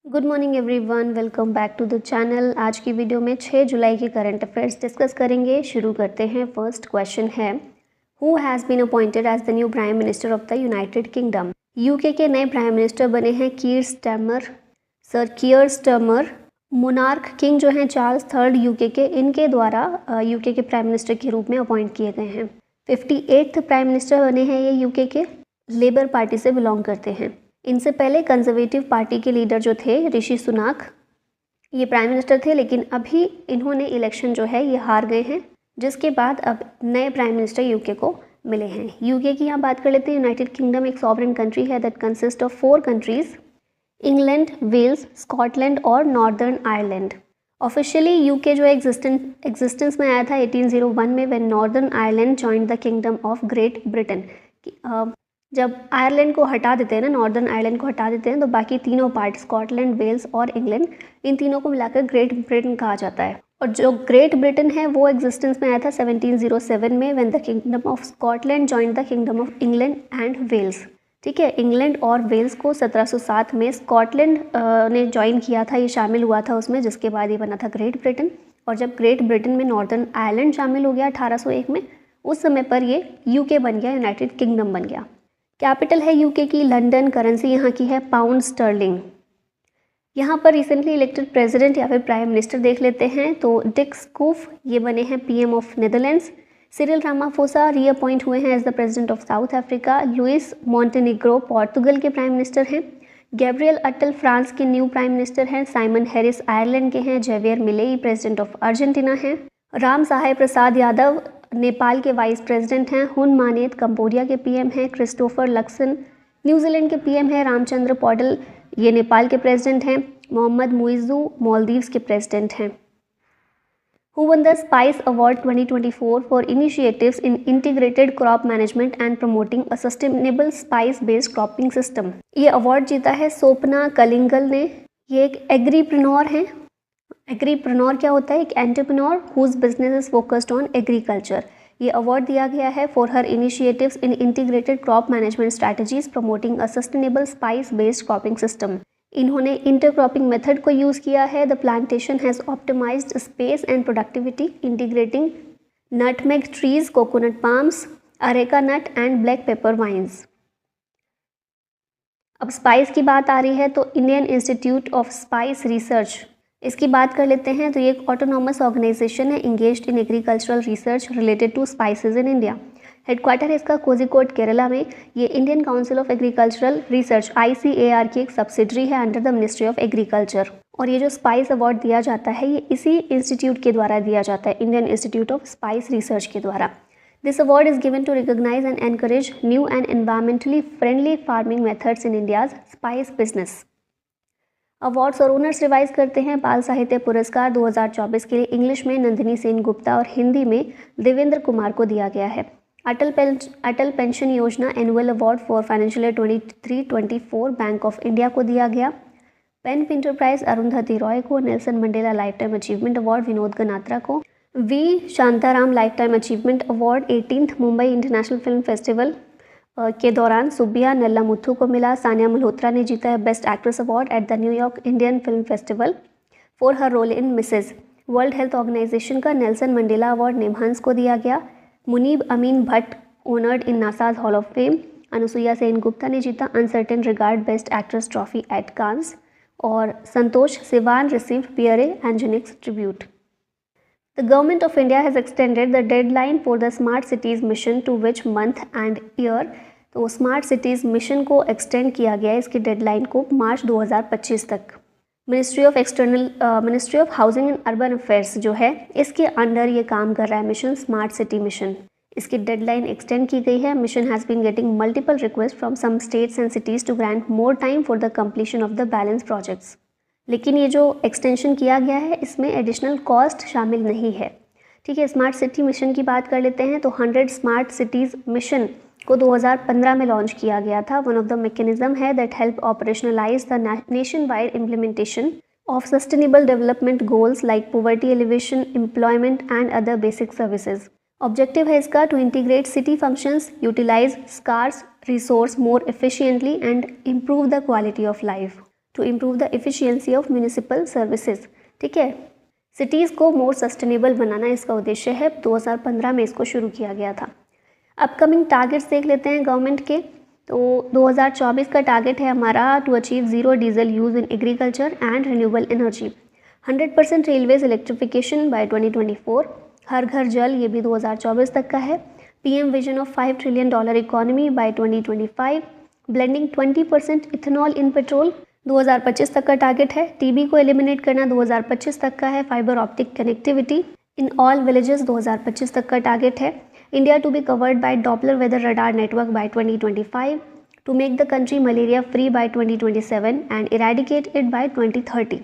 Good morning everyone, welcome back to the channel. आज की video में 6 जुलाई के करंट अफेयर्स डिस्कस करेंगे। शुरू करते हैं। फर्स्ट क्वेश्चन है, who has been appointed as the new prime minister of the United Kingdom. UK के नए प्राइम मिनिस्टर बने हैं कीर स्टारमर। मोनार्क किंग जो हैं चार्ल्स थर्ड यूके के, इनके द्वारा यूके के प्राइम मिनिस्टर के रूप में अपॉइंट किए गए हैं। 58th प्राइम मिनिस्टर बने हैं ये यूके के, लेबर पार्टी से बिलोंग करते हैं। इनसे पहले कंजर्वेटिव पार्टी के लीडर जो थे ऋषि सुनाक, ये प्राइम मिनिस्टर थे, लेकिन अभी इन्होंने इलेक्शन जो है ये हार गए हैं, जिसके बाद अब नए प्राइम मिनिस्टर यूके को मिले हैं। यूके की यहाँ बात कर लेते हैं। यूनाइटेड किंगडम एक सॉवरेन कंट्री है that consist of 4 countries, England, Wales, Scotland और नॉर्दर्न आयरलैंड। ऑफिशियली यूके जो है एग्जिस्टेंस में आया था 1801 में, when Northern Ireland joined the kingdom of Great Britain. जब आयरलैंड को हटा देते हैं ना, नॉर्दर्न आयरलैंड को हटा देते हैं, तो बाकी तीनों पार्ट स्कॉटलैंड, वेल्स और इंग्लैंड, इन तीनों को मिलाकर ग्रेट ब्रिटेन कहा जाता है। और जो ग्रेट ब्रिटेन है वो एग्जिस्टेंस में आया था 1707 में, when the kingdom of Scotland joined the kingdom of England and Wales. ठीक है, इंग्लैंड और वेल्स को 1707 में स्कॉटलैंड ने ज्वाइन किया था, ये शामिल हुआ था उसमें, जिसके बाद ये बना था ग्रेट ब्रिटेन। और जब ग्रेट ब्रिटेन में नॉर्दर्न आयरलैंड शामिल हो गया 1801 में, उस समय पर ये यूके बन गया, यूनाइटेड किंगडम बन गया। कैपिटल है यूके की लंदन, करेंसी यहाँ की है पाउंड स्टर्लिंग। यहाँ पर रिसेंटली इलेक्टेड प्रेसिडेंट या फिर प्राइम मिनिस्टर देख लेते हैं, तो डिक स्कूफ ये बने हैं PM of Netherlands. Cyril Ramaphosa reappoint हुए हैं as the president of South Africa. Luis Montenegro Portugal के प्राइम मिनिस्टर हैं। गैब्रियल अटल फ्रांस के न्यू प्राइम मिनिस्टर हैं। साइमन हैरिस आयरलैंड के हैं। Javier Milei president of Argentina हैं। राम सहाय प्रसाद यादव नेपाल के वाइस प्रेसिडेंट हैं। हुन मानेत कंबोडिया के पीएम हैं। क्रिस्टोफर लक्सन न्यूजीलैंड के पीएम हैं। रामचंद्र पौडल ये नेपाल के प्रेसिडेंट हैं। मोहम्मद मुइज़ू मालदीव्स के प्रेसिडेंट हैं। Who one the spice award 2024 for initiatives in integrated crop management and promoting a sustainable spice based cropping system. ये अवार्ड जीता है सोपना कलिंगल ने। ये एक एग्रीप्रेन्योर हैं। एग्रीप्रेन्योर क्या होता है? एक entrepreneur whose business is focused on agriculture. ये अवार्ड दिया गया है for her initiatives in integrated crop management strategies promoting a sustainable spice based cropping system. इन्होंने इंटरक्रॉपिंग मेथड को यूज़ किया है। The plantation has optimised space and productivity integrating nutmeg trees, coconut palms, areca nut and black pepper vines. अब spice की बात आ रही है तो Indian Institute of Spice Research, इसकी बात कर लेते हैं। तो ये एक ऑटोनॉमस ऑर्गेनाइजेशन है engaged in agricultural research related to spices in India. Headquarter है इसका कोझिकोड केरला में। ये Indian Council of Agricultural Research ICAR की एक सब्सिडरी है under the ministry of agriculture. और ये जो स्पाइस अवार्ड दिया जाता है ये इसी इंस्टीट्यूट के द्वारा दिया जाता है, Indian Institute of Spice Research के द्वारा। This award is given to recognise and encourage new and environmentally friendly farming methods in India's spice business. Awards और ओनर्स रिवाइज करते हैं। बाल साहित्य पुरस्कार 2024 के लिए इंग्लिश में नंदिनी सेन गुप्ता और हिंदी में देवेंद्र कुमार को दिया गया है। अटल पेंशन योजना annual award for financial year 23-24 bank of India को दिया गया। PEN Pinter prize Arundhati Roy को। Nelson Mandela lifetime achievement award Vinod Ganatra को। V Shantaram lifetime achievement award 18th Mumbai international film festival के दौरान सुबिया नल्लामुथु को मिला। सानिया मल्होत्रा ने जीता है best actress award at the New York Indian film festival for her role in Mrs. World Health Organization का Nelson Mandela award NIMHANS को दिया गया। Muneeb Amin Bhatt honoured in NASA's Hall of Fame. Anasuya Sen Gupta ने जीता Un Certain Regard best actress trophy at Cannes. और Santosh Sivan receive Pierre Angenieux tribute. The Government of India has extended the deadline for the Smart Cities Mission to which month and year? तो smart cities mission को extend किया गया है, इसकी deadline को March 2025 तक। Ministry of housing and urban affairs जो है इसके अंडर ये काम कर रहा है मिशन, स्मार्ट सिटी मिशन। इसकी डेडलाइन एक्सटेंड की गई है। Mission has been getting multiple request from some states and cities to grant more time for the completion of the balance projects. लेकिन ये जो एक्सटेंशन किया गया है इसमें एडिशनल कॉस्ट शामिल नहीं है। ठीक है, स्मार्ट सिटी मिशन की बात कर लेते हैं। तो 100 स्मार्ट सिटीज़ मिशन को 2015 में लॉन्च किया गया था। वन ऑफ द मैकेनिज्म है that help operationalise the nationwide implementation of sustainable development goals like poverty elevation, employment and other basic services. Objective है इसका to integrate city functions, utilise scarce resource more efficiently and improve the quality of life. To improve the efficiency of municipal services. ठीक है, cities को more sustainable बनाना इसका उद्देश्य है। 2015 में इसको शुरू किया गया था। अपकमिंग टारगेट्स देख लेते हैं गवर्नमेंट के। तो 2024 का टारगेट है हमारा to achieve zero diesel use in agriculture and renewable energy, 100% railways electrification by 2024, हर घर जल, ये भी 2024 तक का है। PM vision of $5 trillion economy by 2025, blending 20% ethanol in petrol, 2025 तक का टारगेट है। टीबी को एलिमिनेट करना 2025 तक का है। Fibre optic connectivity in all villages 2025 तक का टारगेट है। India to be covered by Doppler weather radar network by 2025, to make the country malaria free by 2027 and eradicate it by 2030।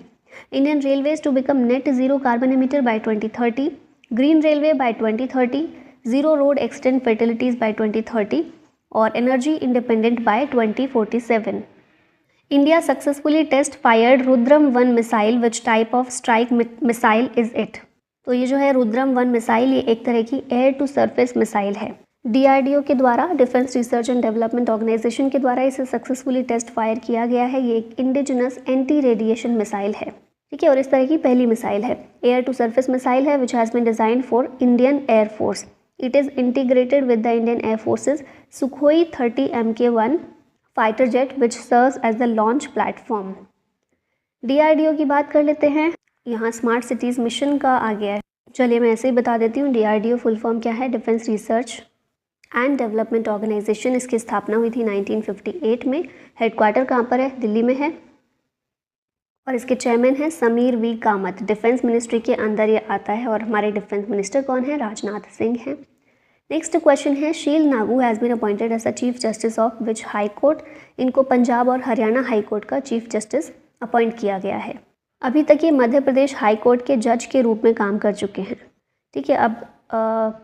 Indian railways to become net zero carbon emitter by 2030, green railway by 2030, zero road accident fertilities by 2030 और energy independent by 2047। India successfully test fired Rudram 1 missile, which type of strike missile is it? तो ये जो है Rudram 1 missile, ये एक तरह की air to surface missile है। DRDO के द्वारा, defence research and development organisation के द्वारा इसे सक्सेसफुली टेस्ट फायर किया गया है। ये एक इंडिजिनस एंटी रेडिएशन मिसाइल है। ठीक है, और इस तरह की पहली मिसाइल है। एयर टू सरफेस मिसाइल है which has been design for Indian air force. It is integrated with the Indian air forces Sukhoi 30 MK1 fighter jet which serves as the launch platform. DRDO की बात कर लेते हैं। यहाँ स्मार्ट सिटीज़ मिशन का आ गया है। चलिए मैं ऐसे ही बता देती हूँ। DRDO फुल फॉर्म क्या है? Defence research and development organisation. इसकी स्थापना हुई थी 1958 में। हेडक्वार्टर कहाँ पर है? दिल्ली में है। और इसके चेयरमैन हैं Sameer V Kamat. Defence ministry के अंदर ये आता है और हमारे डिफेंस मिनिस्टर कौन है? राजनाथ सिंह हैं। नेक्स्ट क्वेश्चन है, Sheel Nagu has been appointed as the chief justice of which high court. इनको पंजाब और हरियाणा हाई कोर्ट का चीफ जस्टिस अपॉइंट किया गया है। अभी तक ये मध्य प्रदेश हाई कोर्ट के जज के रूप में काम कर चुके हैं। ठीक है, अब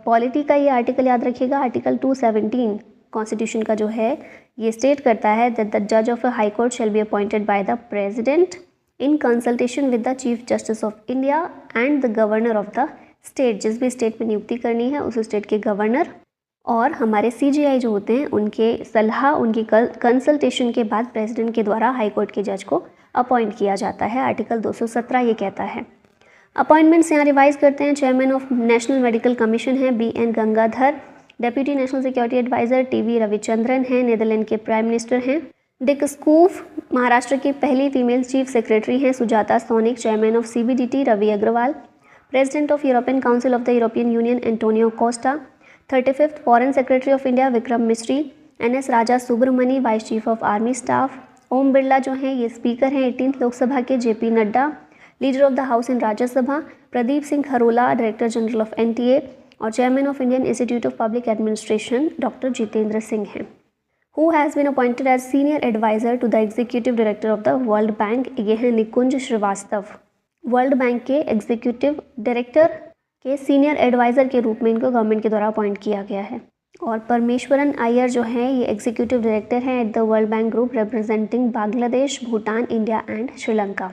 पॉलिटी का ये आर्टिकल याद रखिएगा, आर्टिकल 217 कॉन्स्टिट्यूशन का जो है ये स्टेट करता है दैट द जज of a high court shall be appointed by the president in consultation with the chief justice of India and the governor of the state. जिस भी स्टेट में नियुक्ति करनी है उस स्टेट के गवर्नर और हमारे CJI जो होते हैं उनके सलाह, उनकी कंसल्टेशन के बाद प्रेसिडेंट के द्वारा हाई कोर्ट के जज को अपॉइंट किया जाता है। आर्टिकल 217 ये कहता है। अपॉइंटमेंट्स यहाँ रिवाइज करते हैं। Chairman of National Medical Commission है BN Gangadhar. Deputy national security adviser TV Ravichandran हैं, नीदरलैंड के प्राइम मिनिस्टर हैं। डिक स्कूफ महाराष्ट्र की पहली फीमेल चीफ सेक्रेटरी हैं। Sujata Saunik. Chairman of CBDT Ravi Agrawal. President of European Council of the European Union Antonio Costa. 35th foreign secretary of India Vikram Misri. NS Raja Subramani vice chief of army staff. Om Birla जो हैं ये speaker हैं 18th Lok Sabha के। JP Nadda leader of the house in Rajya Sabha. Pradeep Singh Kharola director general of NTA और chairman of Indian Institute of Public Administration doctor Jitendra Singh हैं। Who has been appointed as senior adviser to the executive director of the World Bank. ये हैं Nikunj Srivastava. World Bank के executive director के senior adviser के रूप में इनको गवर्नमेंट के द्वारा अपॉइंट किया गया है। और परमेश्वरन अय्यर जो हैं ये एग्जीक्यूटिव डायरेक्टर हैं at the World bank group representing Bangladesh, Bhutan, India and Sri Lanka.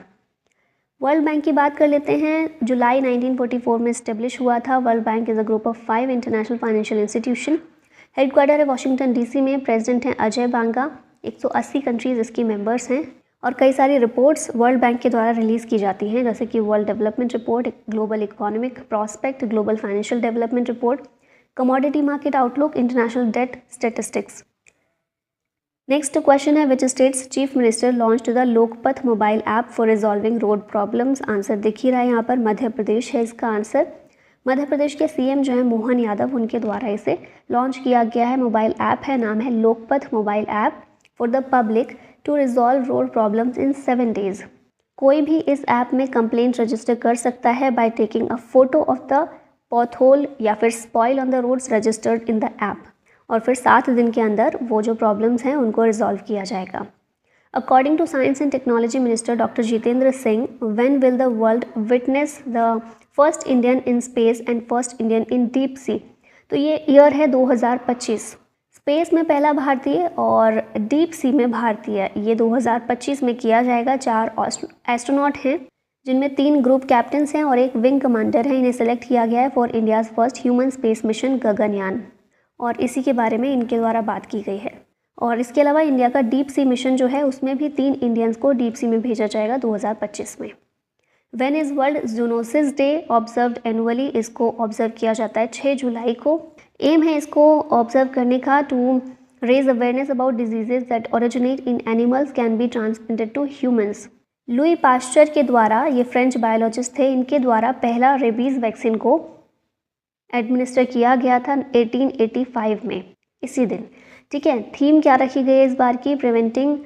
World bank की बात कर लेते हैं। जुलाई 1944 में इस्टेब्लिश हुआ था। World bank is a group of 5 international financial institution. Headquarter है वॉशिंगटन DC में। प्रेसिडेंट हैं अजय बांगा। 180 कंट्रीज़ इसकी मेंबर्स हैं और कई सारी रिपोर्ट्स वर्ल्ड बैंक के द्वारा रिलीज़ की जाती हैं, जैसे कि World Development Report, Global Economic Prospect, Global Financial Development Report, Commodity Market Outlook, International Debt Statistics. Next question है, which state's chief minister launched the Lokpath mobile app for resolving road problems. Answer दिख ही रहा है यहाँ पर, मध्य प्रदेश है इसका answer. Madhya Pradesh के CM जो है मोहन यादव, उनके द्वारा इसे लॉन्च किया गया है। मोबाइल ऐप है, नाम है Lokpath mobile app for the public to resolve road problems in 7 days। कोई भी इस ऐप में कंप्लेंट रजिस्टर कर सकता है by taking a photo of the pothole या फिर spoil on the roads registered in the app, और फिर 7 दिन के अंदर वो जो प्रॉब्लम्स हैं उनको रिजॉल्व किया जाएगा। According to science and technology minister doctor Jitendra Singh, when will the world witness the first Indian in space and first Indian in deep sea. तो ये ईयर है 2025। स्पेस में पहला भारतीय और डीप सी में भारतीय, ये 2025 में किया जाएगा। 4 एस्ट्रोनॉट हैं जिनमें 3 ग्रुप कैप्टन्स हैं और 1 विंग कमांडर हैं। इन्हें सेलेक्ट किया गया है for India's first human space mission Gaganyaan, और इसी के बारे में इनके द्वारा बात की गई है। और इसके अलावा इंडिया का डीप सी मिशन जो है उसमें भी 3 इंडियंस को डीप सी में भेजा जाएगा 2025 में। When is world zoonosis day observed annually, इसको ऑब्जर्व किया जाता है 6 जुलाई को। एम है इसको ऑब्जर्व करने का to raise awareness about diseases that originate in animals can be transmitted to humans. Louis Pasteur के द्वारा, ये फ्रेंच बायोलॉजिस्ट थे, इनके द्वारा पहला रेबीज़ वैक्सीन को एडमिनिस्टर किया गया था 1885 में, इसी दिन। ठीक है, थीम क्या रखी गई है इस बार की? Preventing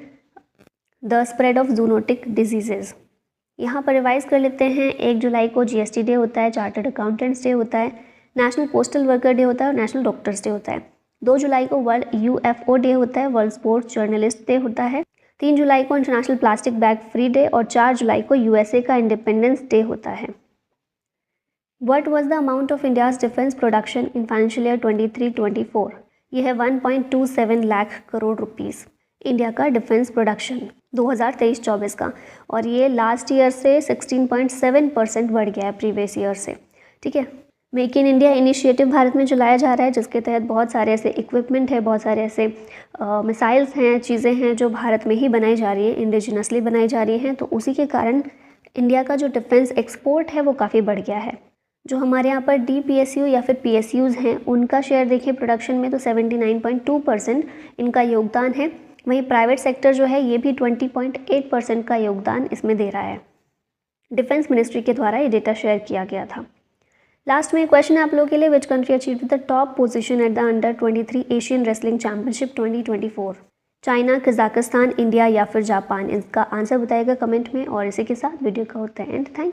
the spread of zoonotic diseases. यहाँ पर रिवाइज कर लेते हैं। 1 जुलाई को जीएसटी डे होता है, चार्टर्ड अकाउंटेंट्स डे होता है, नेशनल पोस्टल वर्कर डे होता है और नेशनल डॉक्टर्स डे होता है। 2 जुलाई को वर्ल्ड यूएफओ डे होता है, वर्ल्ड स्पोर्ट्स जर्नलिस्ट डे होता है। 3 जुलाई को international plastic bag free day और 4 जुलाई को यूएसए का इंडिपेंडेंस डे होता है। What was the amount of India's defense production in financial year 23-24? ये है 1.27 लाख करोड़ रुपीस इंडिया का डिफेंस प्रोडक्शन 2023-24 का, और ये लास्ट ईयर से 16.7% बढ़ गया है प्रीवियस ईयर से। ठीक है, make in India initiative Bharat में चलाया जा रहा है, जिसके तहत बहुत सारे ऐसे इक्विपमेंट है, बहुत सारे ऐसे मिसाइल्स हैं, चीज़ें हैं जो भारत में ही बनाई जा रही है, इंडिजिनसली बनाई जा रही हैं। तो उसी के कारण इंडिया का जो डिफेंस एक्सपोर्ट है वो काफ़ी बढ़ गया है। जो हमारे यहाँ पर DPSU या फिर PSUs हैं, उनका शेयर देखिए प्रोडक्शन में तो 79.2% इनका योगदान है। वहीं प्राइवेट सेक्टर जो है ये भी 20.8% का योगदान इसमें दे रहा है। डिफेंस मिनिस्ट्री के द्वारा ये डेटा शेयर किया गया था। लास्ट में क्वेश्चन है आप लोगों के लिए, which country achieved the top position at the under 23 Asian wrestling championship 2024? China, Kazakhstan, India या फिर जापान? इसका आंसर बताइएगा कमेंट में। और इसी के साथ वीडियो का होता है एंड। थैंक